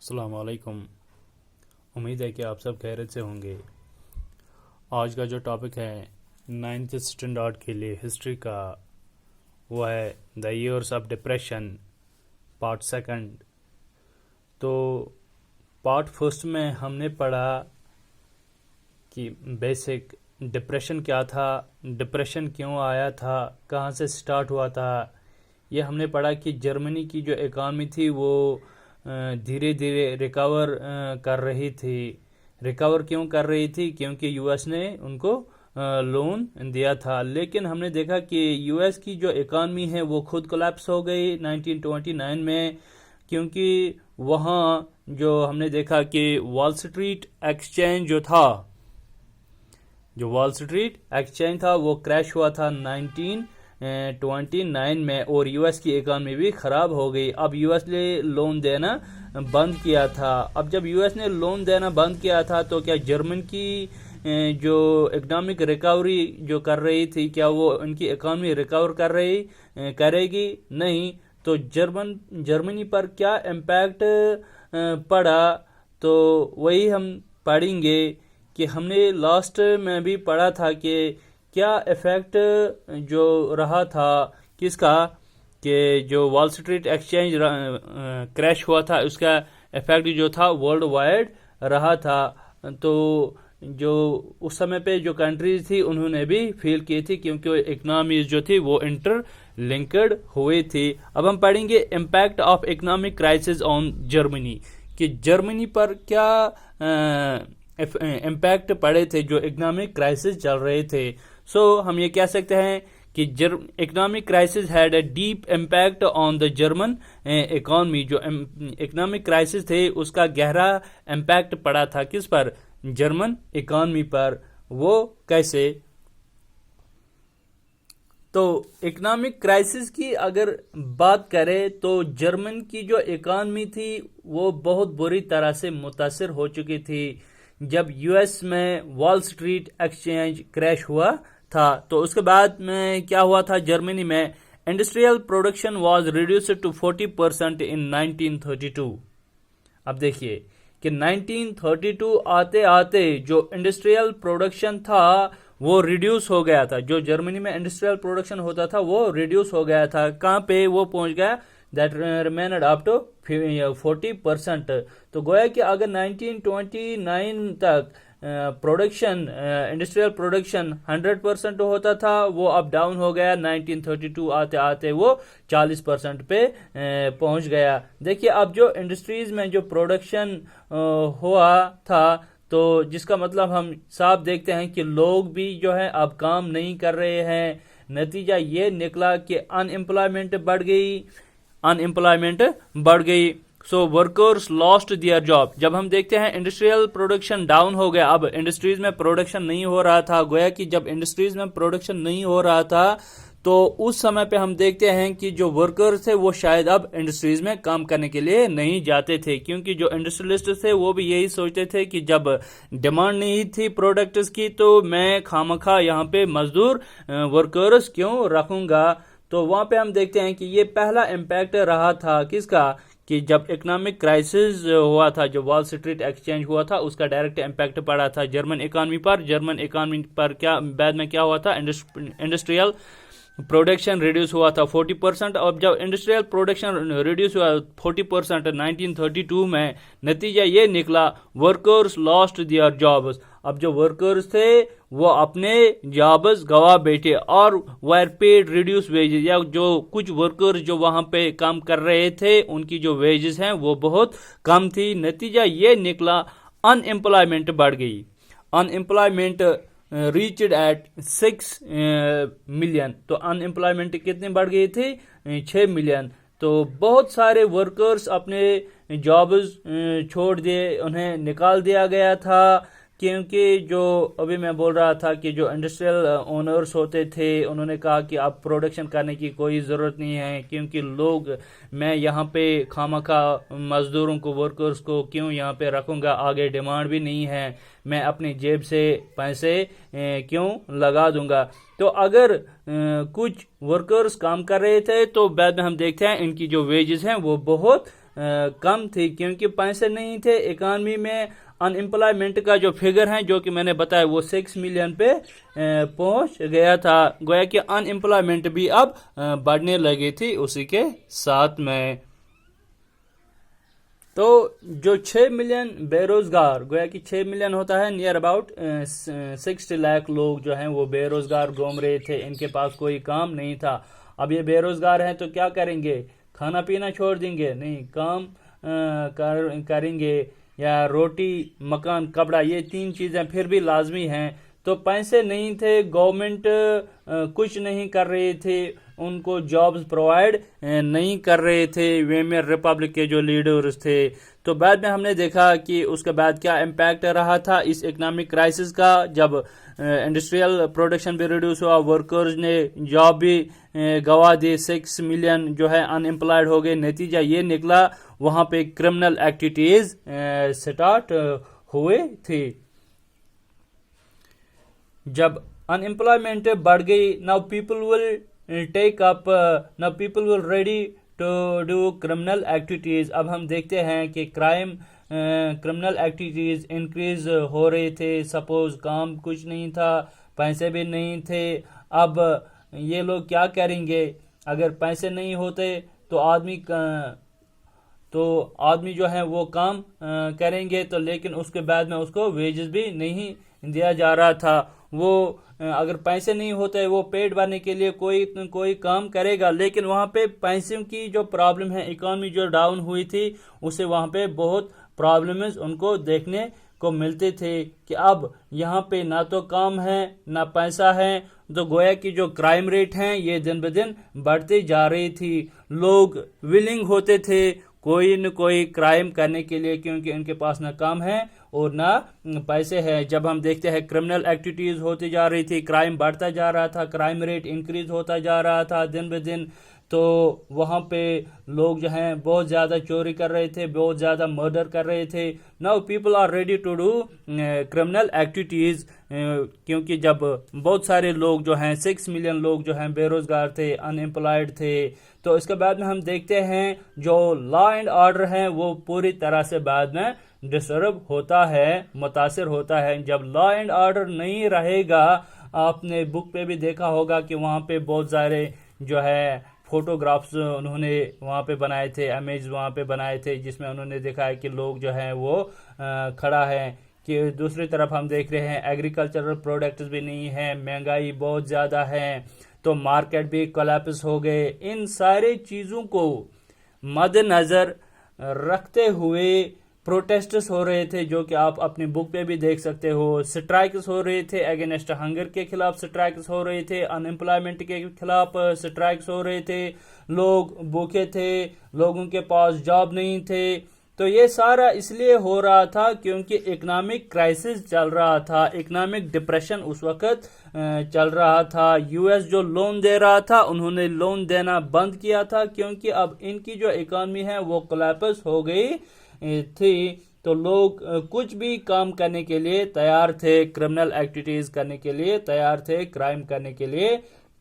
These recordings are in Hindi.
अस्सलाम वालेकुम। उम्मीद है कि आप सब खैरियत से होंगे। आज का जो टॉपिक है 9th स्टैंडर्ड के लिए हिस्ट्री का, वो है the years of depression part second. तो पार्ट फर्स्ट में हमने पढ़ा कि बेसिक डिप्रेशन क्या था, डिप्रेशन क्यों आया था, कहाँ से स्टार्ट हुआ था। ये हमने पढ़ा कि जर्मनी की जो इकॉनमी थी वो धीरे धीरे रिकवर कर रही थी। रिकवर क्यों कर रही थी? क्योंकि यूएस ने उनको लोन दिया था। लेकिन हमने देखा कि यूएस की जो इकॉनमी है वो खुद कोलैप्स हो गई 1929 में, क्योंकि वहाँ जो हमने देखा कि वॉल स्ट्रीट एक्सचेंज था वो क्रैश हुआ था 1929 में, और यूएस की इकॉनमी भी खराब हो गई। अब यूएस ने लोन देना बंद किया था। अब जब यूएस ने लोन देना बंद किया था तो क्या जर्मन की जो इकोनॉमिक रिकवरी जो कर रही थी, क्या वो उनकी इकॉनमी रिकवर करेगी? नहीं। तो जर्मनी पर क्या इम्पैक्ट पड़ा, तो वही हम पढ़ेंगे कि हमने लास्ट में भी पढ़ा था कि क्या इफेक्ट जो रहा था किसका, कि जो वॉल स्ट्रीट एक्सचेंज क्रैश हुआ था उसका इफेक्ट जो था वर्ल्ड वाइड रहा था। तो जो उस समय पे जो कंट्रीज थी उन्होंने भी फील की थी, क्योंकि इकोनॉमीज जो थी वो इंटर लिंक्ड हुई थी। अब हम पढ़ेंगे impact of economic crisis on Germany, कि जर्मनी पर क्या इम्पैक्ट पड़े थे जो इकोनॉमिक क्राइसिस चल रहे थे। सो हम ये कह सकते हैं कि economic crisis had a deep impact on the German economy. जो इकोनॉमिक क्राइसिस थे उसका गहरा इम्पैक्ट पड़ा था किस पर? जर्मन इकोनॉमी पर। वो कैसे? तो इकोनॉमिक क्राइसिस की अगर बात करें तो जर्मन की जो इकोनॉमी थी वो बहुत बुरी तरह से मुतासिर हो चुकी थी जब यूएस में वॉल स्ट्रीट एक्सचेंज क्रैश हुआ था। तो उसके बाद में क्या हुआ था? जर्मनी में industrial production was reduced to 40% in 1932। अब देखिए कि 1932 आते आते जो इंडस्ट्रियल प्रोडक्शन था वो रिड्यूस हो गया था। जो जर्मनी में इंडस्ट्रियल प्रोडक्शन होता था वो रिड्यूस हो गया था। कहाँ पे वो पहुंच गया? That remained up to 40%। तो गोया कि अगर 1929 तक प्रोडक्शन इंडस्ट्रियल प्रोडक्शन 100% होता था, वो अब डाउन हो गया 1932 आते आते वो 40% पे पहुंच गया। देखिए अब जो इंडस्ट्रीज में जो प्रोडक्शन हुआ था, तो जिसका मतलब हम साफ देखते हैं कि लोग भी जो है अब काम नहीं कर रहे हैं। नतीजा ये निकला कि अनएम्प्लॉयमेंट बढ़ गई। सो वर्कर्स लॉस्ट दियर जॉब। जब हम देखते हैं इंडस्ट्रियल प्रोडक्शन डाउन हो गया, अब इंडस्ट्रीज में प्रोडक्शन नहीं हो रहा था। गोया कि जब इंडस्ट्रीज में प्रोडक्शन नहीं हो रहा था तो उस समय पे हम देखते हैं कि जो वर्कर्स थे वो शायद अब इंडस्ट्रीज में काम करने के लिए नहीं जाते थे, क्योंकि जो इंडस्ट्रियलिस्ट थे वो भी यही सोचते थे कि जब डिमांड नहीं थी प्रोडक्ट्स की तो मैं खामखा यहाँ पे मजदूर वर्कर्स क्यों रखूंगा। तो वहां पे हम देखते हैं कि ये पहला इम्पैक्ट रहा था किसका, कि जब इकोनॉमिक क्राइसिस हुआ था, जो वॉल स्ट्रीट एक्सचेंज हुआ था उसका डायरेक्ट इम्पैक्ट पड़ा था जर्मन इकोनॉमी पर। जर्मन इकोनॉमी पर क्या बाद में क्या हुआ था? इंडस्ट्रियल प्रोडक्शन रिड्यूस हुआ था 40%। अब जब इंडस्ट्रियल प्रोडक्शन रिड्यूस हुआ 40% 1932 में, नतीजा ये निकला वर्कर्स लॉस्ट दियर जॉब्स। अब जो वर्कर्स थे वो अपने जॉब्स गवा बैठे और वर पेड रिड्यूस वेजेस, या जो कुछ वर्कर्स जो वहां पे काम कर रहे थे उनकी जो वेजेस हैं वो बहुत कम थी। नतीजा ये निकला अनएम्प्लॉयमेंट बढ़ गई। Unemployment reached eight 6 million. तो अनएम्प्लॉयमेंट कितनी बढ़ गई थी? 6 मिलियन। तो बहुत सारे वर्कर्स अपने जॉब्स छोड़ दिए, उन्हें निकाल दिया गया था, क्योंकि जो अभी मैं बोल रहा था कि जो इंडस्ट्रियल ओनर्स होते थे उन्होंने कहा कि अब प्रोडक्शन करने की कोई ज़रूरत नहीं है, क्योंकि लोग मैं यहाँ पे खामखा मज़दूरों को वर्कर्स को क्यों यहाँ पे रखूँगा, आगे डिमांड भी नहीं है, मैं अपनी जेब से पैसे क्यों लगा दूंगा। तो अगर कुछ वर्कर्स काम कर रहे थे तो बाद में हम देखते हैं इनकी जो वेजेस हैं वो बहुत कम थी, क्योंकि पैसे नहीं थे इकॉनमी में। अनएम्प्लॉयमेंट का जो फिगर है जो कि मैंने बताया वो 6 मिलियन पे पहुंच गया था। गोया कि अनएम्प्लॉयमेंट भी अब बढ़ने लगी थी उसी के साथ में। तो जो 6 मिलियन बेरोजगार, गोया कि 6 मिलियन होता है नियर अबाउट 60 लाख लोग जो हैं वो बेरोजगार घूम रहे थे, इनके पास कोई काम नहीं था। अब ये बेरोजगार हैं तो क्या करेंगे? खाना पीना छोड़ देंगे? नहीं, काम करेंगे, या रोटी मकान कपड़ा, ये 3 चीजें फिर भी लाजमी हैं। तो पैसे नहीं थे, गवर्नमेंट कुछ नहीं कर रहे थे, उनको जॉब्स प्रोवाइड नहीं कर रहे थे वेमेर रिपब्लिक के जो लीडर्स थे। तो बाद में हमने देखा कि उसके बाद क्या इम्पैक्ट रहा था इस इकोनॉमिक क्राइसिस का। जब इंडस्ट्रियल प्रोडक्शन भी रिड्यूस हुआ, वर्कर्स ने जॉब भी गवा दी, 6 मिलियन जो है अनएम्प्लॉयड हो गए। नतीजा ये निकला वहां पे क्रिमिनल एक्टिविटीज स्टार्ट हुए थे। जब अनएम्प्लॉयमेंट बढ़ गई, now people will take up, now people will ready to do criminal activities. अब हम देखते हैं कि क्रिमिनल एक्टिविटीज इंक्रीज हो रहे थे। सपोज काम कुछ नहीं था, पैसे भी नहीं थे, अब ये लोग क्या करेंगे? अगर पैसे नहीं होते तो आदमी जो है वो काम करेंगे, तो लेकिन उसके बाद में उसको वेजेस भी नहीं दिया जा रहा था। वो अगर पैसे नहीं होते वो पेट भरने के लिए कोई काम करेगा, लेकिन वहां पे पैसों की जो प्रॉब्लम है, इकोनॉमी जो डाउन हुई थी उससे वहां पे बहुत प्रॉब्लम्स उनको देखने को मिलते थे कि अब यहाँ पे ना तो काम है ना पैसा है। तो गोया की जो क्राइम रेट है ये दिन ब दिन बढ़ती जा रही थी। लोग विलिंग होते थे कोई न कोई क्राइम करने के लिए, क्योंकि उनके पास ना काम है और ना पैसे हैं। जब हम देखते हैं क्रिमिनल एक्टिविटीज होती जा रही थी, क्राइम बढ़ता जा रहा था, क्राइम रेट इंक्रीज होता जा रहा था दिन ब दिन, तो वहां पे लोग जो हैं बहुत ज्यादा चोरी कर रहे थे, बहुत ज्यादा मर्डर कर रहे थे। Now people are ready to do criminal activities, क्योंकि जब बहुत सारे लोग जो हैं 6 मिलियन लोग जो हैं बेरोजगार थे, अनएम्प्लॉयड थे। तो इसके बाद में हम देखते हैं जो लॉ एंड ऑर्डर है वो पूरी तरह से बाद में डिस्टर्ब होता है, मुतासिर होता है। जब लॉ एंड ऑर्डर नहीं रहेगा, आपने बुक पे भी देखा होगा कि वहां पे बहुत सारे जो है फोटोग्राफ्स उन्होंने वहां पे बनाए थे, इमेज वहां पे बनाए थे, जिसमें उन्होंने देखा है कि लोग जो हैं वो खड़ा है। कि दूसरी तरफ हम देख रहे हैं एग्रीकल्चरल प्रोडक्ट्स भी नहीं है, महंगाई बहुत ज्यादा है, तो मार्केट भी कोलैप्स हो गए। इन सारी चीजों को मद्देनजर रखते हुए प्रोटेस्ट्स हो रहे थे, जो कि आप अपनी बुक पे भी देख सकते हो। स्ट्राइक्स हो रहे थे, अगेंस्ट हंगर के खिलाफ स्ट्राइक्स हो रहे थे, अनएम्प्लॉयमेंट के खिलाफ स्ट्राइक्स हो रहे थे, लोग भूखे थे, लोगों के पास जॉब नहीं थे। तो ये सारा इसलिए हो रहा था क्योंकि इकोनॉमिक क्राइसिस चल रहा था, इकोनॉमिक डिप्रेशन उस वक्त चल रहा था। यूएस जो लोन दे रहा था, उन्होंने लोन देना बंद किया था, क्योंकि अब इनकी जो इकोनॉमी है वो कोलैप्स हो गई थी। तो लोग कुछ भी काम करने के लिए तैयार थे, क्रिमिनल एक्टिविटीज करने के लिए तैयार थे, क्राइम करने के लिए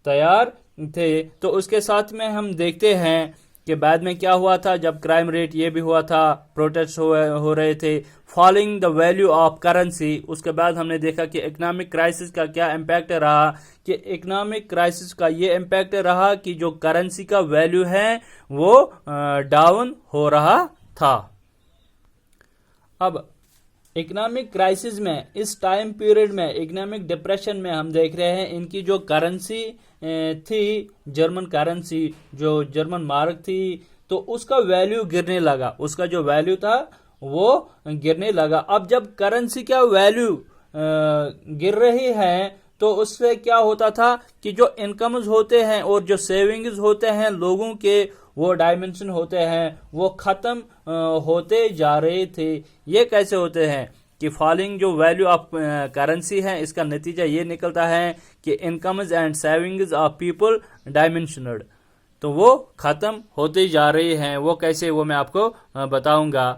तैयार थे। तो उसके साथ में हम देखते हैं कि बाद में क्या हुआ था। जब क्राइम रेट ये भी हुआ था, प्रोटेस्ट हो रहे थे, falling the value of currency. उसके बाद हमने देखा कि इकोनॉमिक क्राइसिस का क्या इम्पैक्ट रहा, कि इकोनॉमिक क्राइसिस का ये इम्पैक्ट रहा कि जो करेंसी का वैल्यू है वो डाउन हो रहा था। अब इकोनॉमिक क्राइसिस में, इस टाइम पीरियड में, इकोनॉमिक डिप्रेशन में हम देख रहे हैं इनकी जो करेंसी थी, जर्मन करेंसी, जो जर्मन मार्क थी, तो उसका वैल्यू गिरने लगा, उसका जो वैल्यू था वो गिरने लगा। अब जब करेंसी का वैल्यू गिर रही है तो उससे क्या होता था कि जो इनकम्स होते हैं और जो सेविंग्स होते हैं लोगों के, वो डायमेंशन होते हैं, वो खत्म होते जा रहे थे। ये कैसे होते हैं कि फॉलिंग जो वैल्यू ऑफ करेंसी है, इसका नतीजा ये निकलता है कि incomes and savings of people diminished, तो वो खत्म होते जा रही हैं। वो कैसे, वो मैं आपको बताऊंगा।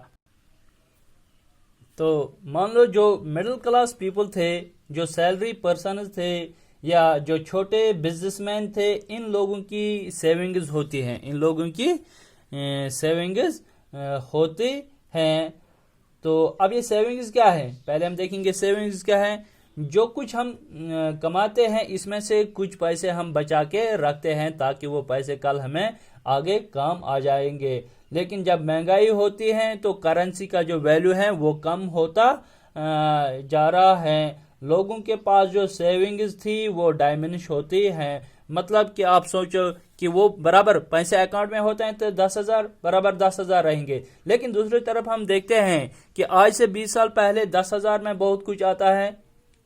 तो मान लो जो मिडिल क्लास पीपल थे, जो सैलरी पर्सन थे, या जो छोटे बिजनेसमैन थे, इन लोगों की सेविंग्स होती हैं, इन लोगों की सेविंग्स होती हैं। तो अब ये सेविंग्स क्या है, पहले हम देखेंगे सेविंग्स क्या है। जो कुछ हम कमाते हैं इसमें से कुछ पैसे हम बचा के रखते हैं ताकि वो पैसे कल हमें आगे काम आ जाएंगे। लेकिन जब महंगाई होती है तो करेंसी का जो वैल्यू है वो कम होता जा रहा है। लोगों के पास जो सेविंग्स थी वो डायमिनिश होती है। मतलब कि आप सोचो कि वो बराबर पैसे अकाउंट में होते हैं तो 10,000 बराबर 10,000 रहेंगे। लेकिन दूसरी तरफ हम देखते हैं कि आज से 20 साल पहले 10,000 में बहुत कुछ आता है,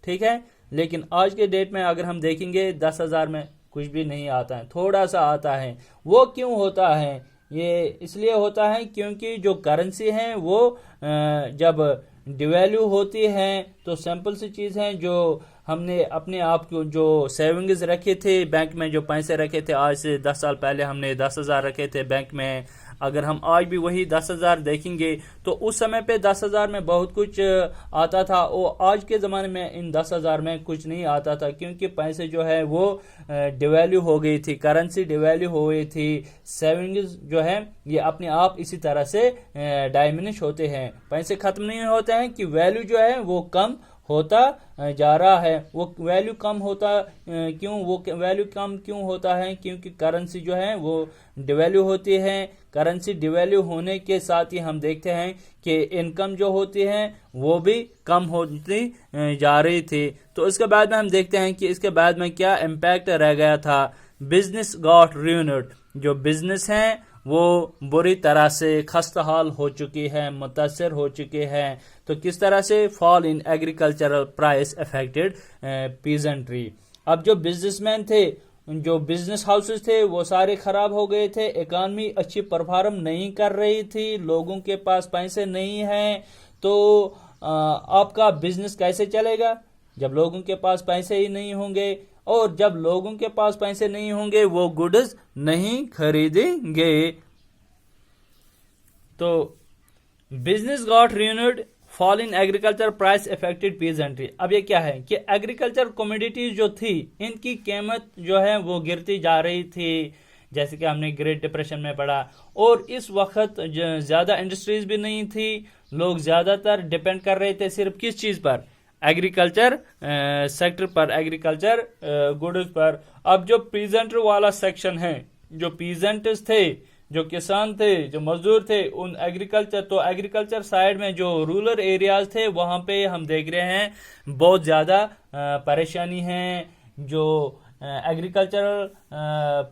ठीक है, लेकिन आज के डेट में अगर हम देखेंगे 10,000 में कुछ भी नहीं आता है, थोड़ा सा आता है। वो क्यों होता है? ये इसलिए होता है क्योंकि जो करेंसी है वो जब डिवैल्यू होती है तो सिंपल सी चीज़ है, जो हमने अपने आप को जो सेविंग्स रखे थे बैंक में, जो पैसे रखे थे आज से 10 साल पहले हमने 10,000 रखे थे बैंक में, अगर हम आज भी वही 10,000 देखेंगे तो उस समय पे 10,000 में बहुत कुछ आता था और आज के ज़माने में इन 10,000 में कुछ नहीं आता था क्योंकि पैसे जो है वो डिवैल्यू हो गई थी, करेंसी डिवैल्यू हो गई थी। सेविंग्स जो है ये अपने आप इसी तरह से डायमिनिश होते हैं, पैसे खत्म नहीं होते हैं कि वैल्यू जो है वो कम होता जा रहा है। वो वैल्यू कम होता क्यों, वो वैल्यू कम क्यों होता है? क्योंकि करेंसी जो है वो डिवैल्यू होती है। करेंसी डिवैल्यू होने के साथ ही हम देखते हैं कि इनकम जो होती है वो भी कम होती जा रही थी। तो इसके बाद में हम देखते हैं कि इसके बाद में क्या इम्पैक्ट रह गया था। बिजनेस गॉट ruined, जो बिजनेस हैं वो बुरी तरह से खस्ताहाल हो चुकी है, मुतासर हो चुके हैं। तो किस तरह से? Fall in agricultural price affected peasantry. अब जो बिजनेसमैन थे, जो बिजनेस हाउसेस थे वो सारे खराब हो गए थे, इकॉनमी अच्छी परफॉर्म नहीं कर रही थी, लोगों के पास पैसे नहीं हैं, तो आपका बिजनेस कैसे चलेगा जब लोगों के पास पैसे ही नहीं होंगे? और जब लोगों के पास पैसे नहीं होंगे वो गुड्स नहीं खरीदेंगे। तो business got ruined, fall in agriculture price affected peasantry. अब ये क्या है कि एग्रीकल्चर कमोडिटीज जो थी इनकी कीमत जो है वो गिरती जा रही थी, जैसे कि हमने ग्रेट डिप्रेशन में पढ़ा। और इस वक्त ज्यादा इंडस्ट्रीज भी नहीं थी, लोग ज्यादातर डिपेंड कर रहे थे सिर्फ किस चीज पर? एग्रीकल्चर सेक्टर पर, एग्रीकल्चर गुड्स पर। अब जो पीजेंट वाला सेक्शन है, जो पीजेंट्स थे, जो किसान थे, जो मजदूर थे, उन एग्रीकल्चर साइड में जो रूरल एरियाज थे वहां पे हम देख रहे हैं बहुत ज्यादा परेशानी है। जो एग्रीकल्चरल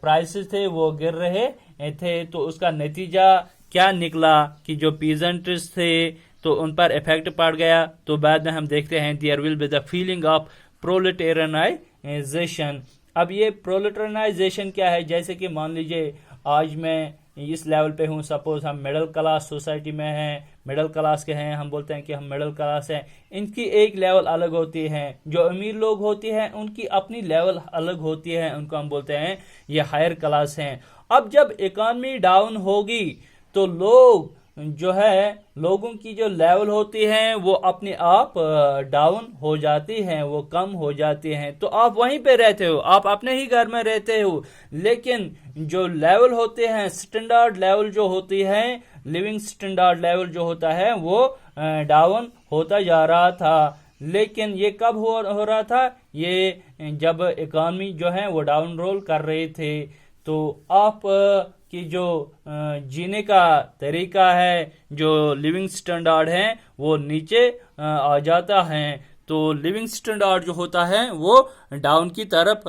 प्राइसेस थे वो गिर रहे थे। तो उसका नतीजा क्या निकला कि जो पीजेंट्स थे तो उन पर इफेक्ट पड़ गया। तो बाद में हम देखते हैं there will be the feeling of proletarianization. अब ये प्रोलेटेरियनाइजेशन क्या है? जैसे कि मान लीजिए आज मैं इस लेवल पे हूँ, सपोज हम मिडिल क्लास सोसाइटी में हैं, मिडिल क्लास के हैं, हम बोलते हैं कि हम मिडिल क्लास हैं। इनकी एक लेवल अलग होती है, जो अमीर लोग होती हैं उनकी अपनी लेवल अलग होती है, उनको हम बोलते हैं ये हायर क्लास हैं। अब जब इकॉनमी डाउन होगी तो लोग जो है, लोगों की जो लेवल होती है वो अपने आप डाउन हो जाती हैं, वो कम हो जाती हैं। तो आप वहीं पे रहते हो, आप अपने ही घर में रहते हो, लेकिन जो लेवल होते हैं, स्टैंडर्ड लेवल जो होती है, लिविंग स्टैंडर्ड लेवल जो होता है वो डाउन होता जा रहा था। लेकिन ये कब हो रहा था? ये जब इकॉनमी जो है वो डाउन रोल कर रही थी। तो आप कि जो जीने का तरीका है, जो लिविंग स्टैंडर्ड है वो नीचे आ जाता है। तो लिविंग स्टैंडर्ड जो होता है वो डाउन की तरफ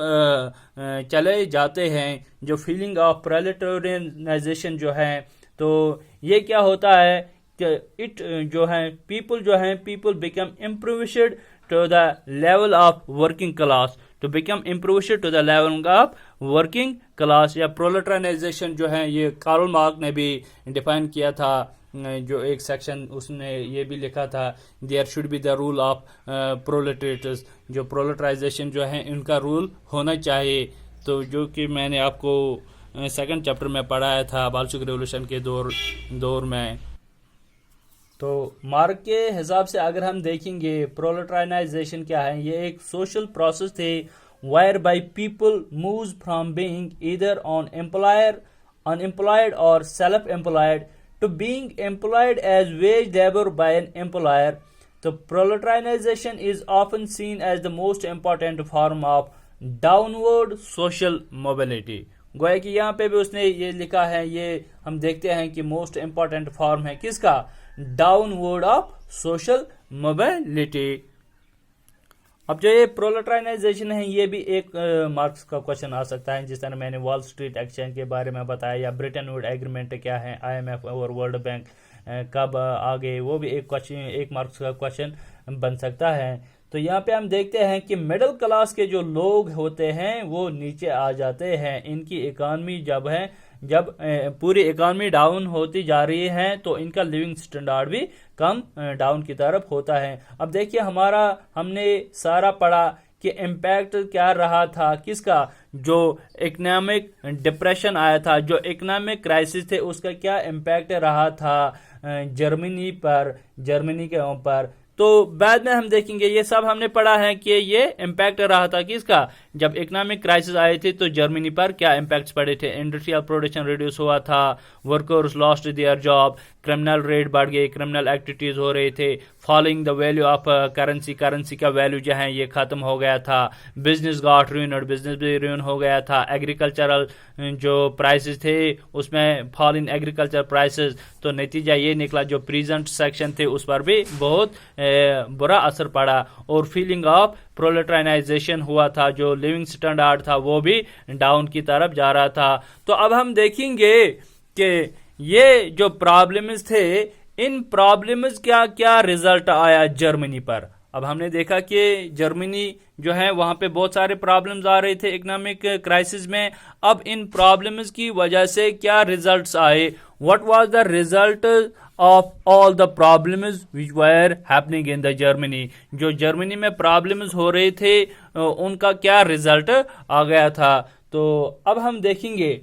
चले जाते हैं। जो फीलिंग ऑफ प्रोलेटेरियनाइजेशन जो है, तो ये क्या होता है कि इट जो है people become improved to the level of working class, to become improved to the level of working class. या प्रोलेटेरियनाइजेशन जो है ये कार्ल मार्क्स ने भी डिफाइन किया था, जो एक सेक्शन उसने ये भी लिखा था, there should be the rule of proletariats, जो प्रोलेटराइजेशन जो है इनका रूल होना चाहिए। तो जो कि मैंने आपको सेकंड चैप्टर में पढ़ाया था बाल्शविक रेवोल्यूशन के दौर में। तो मार्क के हिसाब से अगर हम देखेंगे प्रोलेटराइजेशन क्या है, ये एक सोशल प्रोसेस थे whereby people moves from being either unemployed or self-employed to being employed as wage labor by an employer. So proletarianization is often seen as the most important form of downward social mobility. गोया कि यहाँ पे भी उसने ये लिखा है, ये हम देखते हैं कि मोस्ट इंपॉर्टेंट फॉर्म है किसका, डाउनवर्ड ऑफ सोशल मोबिलिटी. अब जो ये प्रोलेटाराइजेशन है ये भी एक मार्क्स का क्वेश्चन आ सकता है, जिस तरह मैंने वॉल स्ट्रीट एक्सचेंज के बारे में बताया, या ब्रिटेन वुड एग्रीमेंट क्या है, IMF और वर्ल्ड बैंक कब आ गए, वो भी एक क्वेश्चन, एक मार्क्स का क्वेश्चन बन सकता है. तो यहाँ पे हम देखते हैं कि मिडिल क्लास के जो लोग होते हैं वो नीचे आ जाते हैं. इनकी इकॉनमी जब पूरी इकॉनमी डाउन होती जा रही है तो इनका लिविंग स्टैंडर्ड भी कम डाउन की तरफ होता है. अब देखिए हमने सारा पढ़ा कि इम्पैक्ट क्या रहा था किसका, जो इकोनॉमिक डिप्रेशन आया था, जो इकोनॉमिक क्राइसिस थे, उसका क्या इम्पैक्ट रहा था जर्मनी के ऊपर. तो बाद में हम देखेंगे, ये सब हमने पढ़ा है कि ये इम्पैक्ट रहा था किसका, जब इकोनॉमिक क्राइसिस आए थे तो जर्मनी पर क्या इम्पैक्ट्स पड़े थे. इंडस्ट्रियल प्रोडक्शन रिड्यूस हुआ था, workers lost their job, criminal rate बढ़ गए, क्रिमिनल एक्टिविटीज हो रहे थे, following the value of currency का वैल्यू जो है ये खत्म हो गया था, बिजनेस गॉट रूइन्ड, बिजनेस भी रूइन हो गया था, एग्रीकल्चरल जो प्राइसेस थे उसमें फॉल इन एग्रीकल्चर प्राइसेस. तो नतीजा ये निकला, जो प्रेजेंट सेक्शन थे उस पर भी बहुत बुरा असर पड़ा, और फीलिंग ऑफ प्रोलेटाराइजेशन हुआ था, जो लिविंग स्टैंडर्ड था वो भी डाउन की तरफ जा रहा था. तो अब हम देखेंगे कि ये जो प्रॉब्लम्स थे, इन प्रॉब्लम्स क्या क्या रिजल्ट आया जर्मनी पर. अब हमने देखा कि जर्मनी जो है वहां पे बहुत सारे प्रॉब्लम्स आ रहे थे इकोनॉमिक क्राइसिस में. अब इन प्रॉब्लम्स की वजह से क्या रिजल्ट्स आए, what was the result of all the problems which were happening in the Germany. जो जर्मनी में प्रॉब्लम्स हो रहे थे उनका क्या रिजल्ट आ गया था. तो अब हम देखेंगे,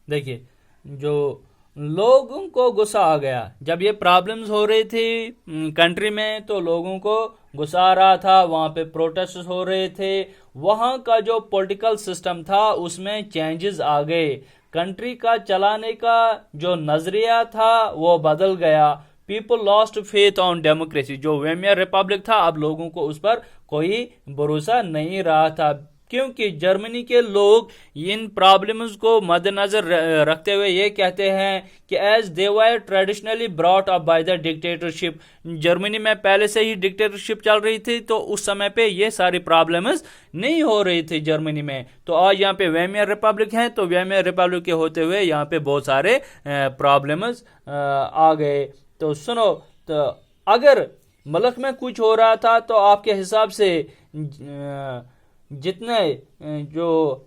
देखिए जो लोगों को गुस्सा आ गया जब ये प्रॉब्लम्स हो रही थी कंट्री में, तो लोगों को गुस्सा आ रहा था, वहां पे प्रोटेस्ट हो रहे थे, वहां का जो पॉलिटिकल सिस्टम था उसमें चेंजेस आ गए, कंट्री का चलाने का जो नजरिया था वो बदल गया. People lost faith on democracy. जो वेमियर रिपब्लिक था अब लोगों को उस पर कोई भरोसा नहीं रहा था, क्योंकि जर्मनी के लोग इन प्रॉब्लम्स को मद्देनजर रखते हुए ये कहते हैं कि as they were traditionally brought up by the dictatorship. Germany में पहले से ही डिक्टेटरशिप चल रही थी, तो उस समय पे ये सारी प्रॉब्लम्स नहीं हो रही थी जर्मनी में. तो आज यहाँ पे वेमियर रिपब्लिक है, तो वेमियर रिपब्लिक के होते हुए यहाँ पे बहुत सारे प्रॉब्लम्स आ गए. तो सुनो, तो अगर मुल्क में कुछ हो रहा था तो आपके हिसाब से जितने जो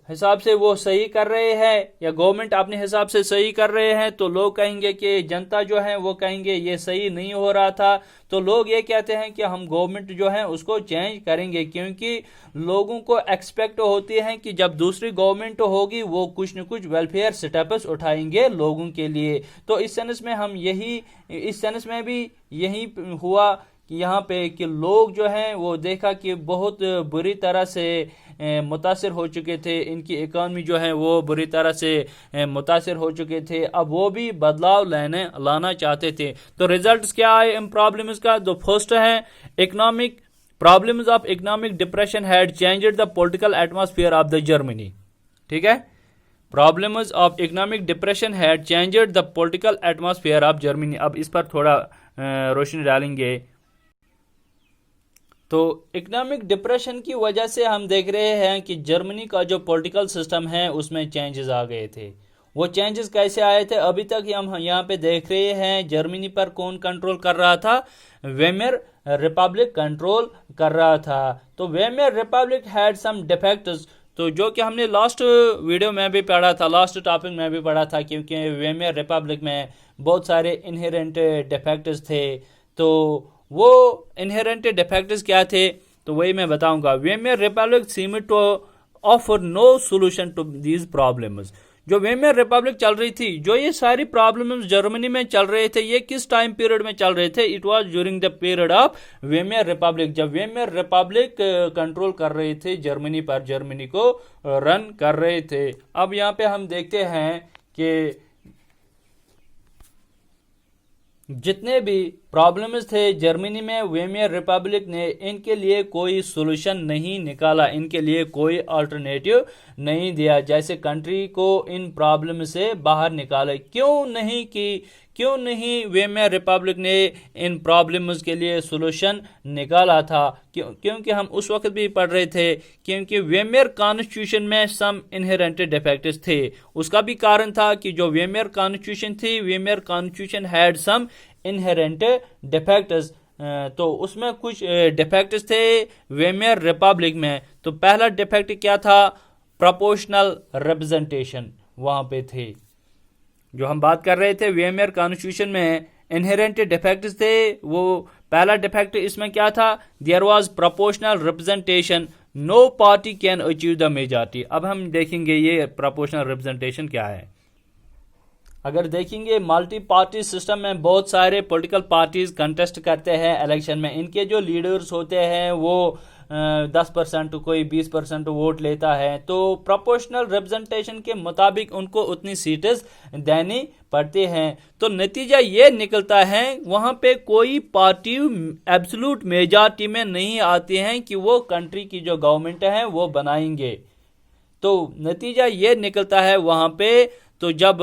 हिसाब से वो सही कर रहे हैं या गवर्नमेंट अपने हिसाब से सही कर रहे हैं, तो लोग कहेंगे कि जनता जो है वो कहेंगे ये सही नहीं हो रहा था. तो लोग ये कहते हैं कि हम गवर्नमेंट जो है उसको चेंज करेंगे, क्योंकि लोगों को एक्सपेक्ट होती है कि जब दूसरी गवर्नमेंट होगी वो कुछ न कुछ वेलफेयर स्टेप्स उठाएंगे लोगों के लिए. तो इस सेंस में भी यही हुआ कि यहाँ पे कि लोग जो हैं वो देखा कि बहुत बुरी तरह से मुतासिर हो चुके थे, इनकी इकॉनमी जो है वो बुरी तरह से मुतासिर हो चुके थे. अब वो भी बदलाव लाना चाहते थे. तो रिजल्ट्स क्या आए इन प्रॉब्लम्स का. जो फर्स्ट है, economic problems of economic depression had changed the political atmosphere of the Germany. ठीक है, problems of economic depression had changed the political atmosphere of Germany. अब इस पर थोड़ा रोशनी डालेंगे. तो इकोनॉमिक डिप्रेशन की वजह से हम देख रहे हैं कि जर्मनी का जो पॉलिटिकल सिस्टम है उसमें चेंजेस आ गए थे. वो चेंजेस कैसे आए थे, अभी तक हम यहाँ पे देख रहे हैं जर्मनी पर कौन कंट्रोल कर रहा था, वेमियर रिपब्लिक कंट्रोल कर रहा था. तो वेमियर रिपब्लिक हैड सम डिफेक्ट्स. तो जो कि हमने लास्ट वीडियो में भी पढ़ा था, लास्ट टॉपिक में भी पढ़ा था, क्योंकि वेमियर रिपब्लिक में बहुत सारे इनहेरेंट डिफेक्ट्स थे. तो वो इनहेरेंट डिफेक्ट्स क्या थे, तो वही मैं बताऊंगा. Weimar Republic seem to offer no solution to these problems. जो वेमियर रिपब्लिक चल रही थी, जो ये सारी प्रॉब्लम्स जर्मनी में चल रहे थे, ये किस टाइम पीरियड में चल रहे थे. It was during the period of Weimar Republic, जब वेमियर रिपब्लिक कंट्रोल कर रहे थे जर्मनी पर, जर्मनी को रन कर रहे थे. अब यहाँ पे हम देखते हैं कि जितने भी प्रॉब्लम्स थे जर्मनी में, वेमियर रिपब्लिक ने इनके लिए कोई सोल्यूशन नहीं निकाला, इनके लिए कोई अल्टरनेटिव नहीं दिया, जैसे कंट्री को इन प्रॉब्लम से बाहर निकाले। क्यों नहीं वेमियर रिपब्लिक ने इन प्रॉब्लम्स के लिए सोल्यूशन निकाला था? क्योंकि हम उस वक्त भी पढ़ रहे थे, क्योंकि वेमियर कॉन्स्टिट्यूशन में सम इनहेरेंट डिफेक्ट्स थे। उसका भी कारण था कि जो वेमियर कॉन्स्टिट्यूशन थी, Weimar constitution had some inherent defects, तो उसमें कुछ डिफेक्ट्स थे वेमियर रिपब्लिक में। तो पहला डिफेक्ट क्या था? प्रोपोर्शनल रिप्रेजेंटेशन वहां पे थे। जो हम बात कर रहे थे वेमियर कॉन्स्टिट्यूशन में इनहेरेंट डिफेक्ट्स थे, वो पहला डिफेक्ट इसमें क्या था? There was proportional representation, no party can achieve the majority. अब हम देखेंगे ये प्रोपोर्शनल रिप्रेजेंटेशन क्या है। अगर देखेंगे मल्टी पार्टी सिस्टम में बहुत सारे पॉलिटिकल पार्टीज कंटेस्ट करते हैं इलेक्शन में, इनके जो लीडर्स होते हैं वो 10%, कोई 20% वोट लेता है, तो प्रोपोर्शनल रिप्रेजेंटेशन के मुताबिक उनको उतनी सीटें देनी पड़ती हैं। तो नतीजा ये निकलता है वहां पे कोई पार्टी एब्सोल्यूट मेजॉरिटी में नहीं आती हैं कि वो कंट्री की जो गवर्नमेंट है वो बनाएंगे। तो नतीजा ये निकलता है वहां पे, तो जब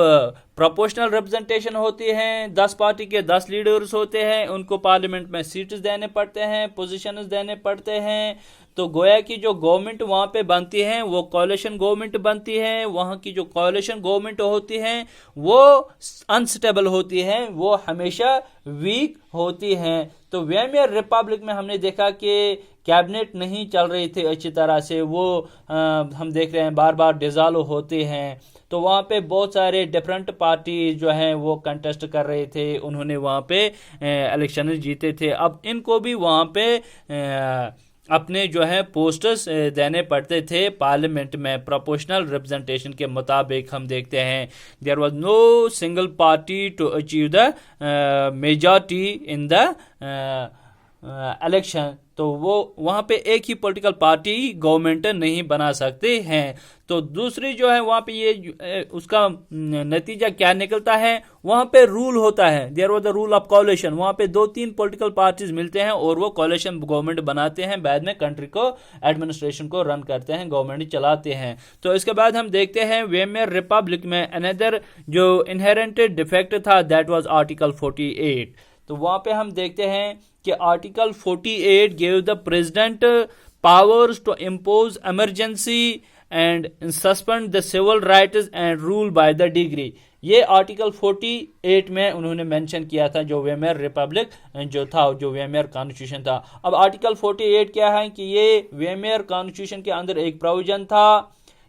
प्रोपोर्शनल रिप्रेजेंटेशन होती है, 10 पार्टी के 10 लीडर्स होते हैं, उनको पार्लियामेंट में सीट्स देने पड़ते हैं, पोजीशंस देने पड़ते हैं, तो गोया की जो गवर्नमेंट वहां पे बनती है वो कोalition गवर्नमेंट बनती है। वहां की जो कोalition गवर्नमेंट होती है वो अनस्टेबल होती है, वो हमेशा वीक होती है। तो वेमियर रिपब्लिक में हमने देखा कि कैबिनेट नहीं चल रही थी अच्छी तरह से, वो हम देख रहे हैं बार बार डिसॉल्व होते हैं। तो वहाँ पे बहुत सारे डिफरेंट पार्टी जो हैं वो कंटेस्ट कर रहे थे, उन्होंने वहाँ पे इलेक्शन जीते थे। अब इनको भी वहाँ पे अपने जो है पोस्टर्स देने पड़ते थे पार्लियामेंट में। प्रोपोर्शनल रिप्रेजेंटेशन के मुताबिक हम देखते हैं there was no single party to achieve the majority in the election, तो वो वहां पे एक ही पॉलिटिकल पार्टी गवर्नमेंट नहीं बना सकते हैं। तो दूसरी जो है वहां पे ये उसका नतीजा क्या निकलता है? वहां पे रूल होता है, there was the rule of coalition. वहां पे 2-3 पॉलिटिकल पार्टीज मिलते हैं और वो कोalition गवर्नमेंट बनाते हैं, बाद में कंट्री को एडमिनिस्ट्रेशन को रन करते हैं, गवर्नमेंट चलाते हैं। तो इसके बाद हम देखते हैं वेमियर रिपब्लिक में अनदर जो इनहेरेंट डिफेक्ट था दैट वाज आर्टिकल 48। तो वहां पे हम देखते हैं कि article 48 give the president powers to impose emergency and suspend the civil rights and rule by the degree. ये आर्टिकल 48 में उन्होंने मेंशन किया था, जो वेमियर रिपब्लिक जो था, जो वेमियर कॉन्स्टिट्यूशन था। अब आर्टिकल 48 क्या है कि ये वेमियर कॉन्स्टिट्यूशन के अंदर एक प्रोविजन था